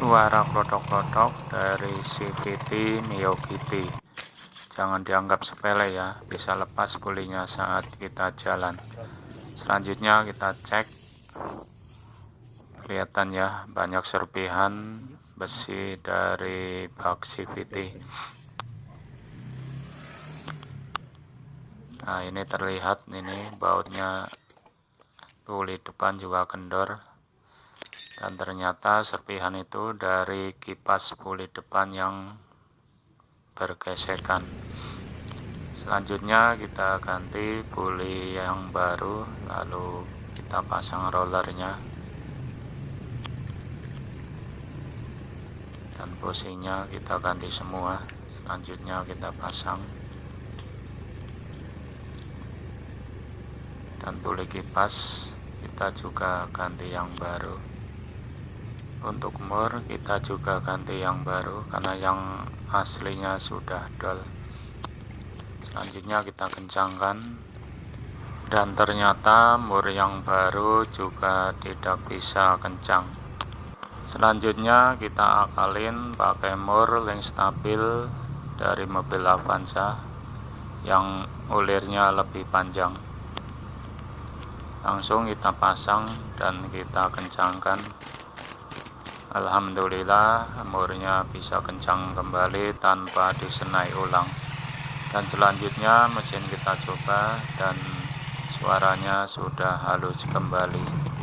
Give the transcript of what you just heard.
suara klotok-klotok dari CVT Neo Kitty. Jangan dianggap sepele ya, bisa lepas pulinya saat kita jalan. Selanjutnya kita cek, kelihatan ya banyak serpihan besi dari bak CVT. Nah, ini terlihat, ini bautnya puli depan juga kendor, dan ternyata serpihan itu dari kipas puli depan yang bergesekan. Selanjutnya kita ganti puli yang baru, lalu kita pasang rollernya dan businya kita ganti semua. Selanjutnya kita pasang, dan puli kipas kita juga ganti yang baru. Untuk mur kita juga ganti yang baru karena yang aslinya sudah dol. Selanjutnya kita kencangkan, dan ternyata mur yang baru juga tidak bisa kencang. Selanjutnya kita akalin pakai mur link stabil dari mobil Avanza yang ulirnya lebih panjang. Langsung kita pasang dan kita kencangkan. Alhamdulillah murnya bisa kencang kembali tanpa disenai ulang. Dan selanjutnya mesin kita coba, dan suaranya sudah halus kembali.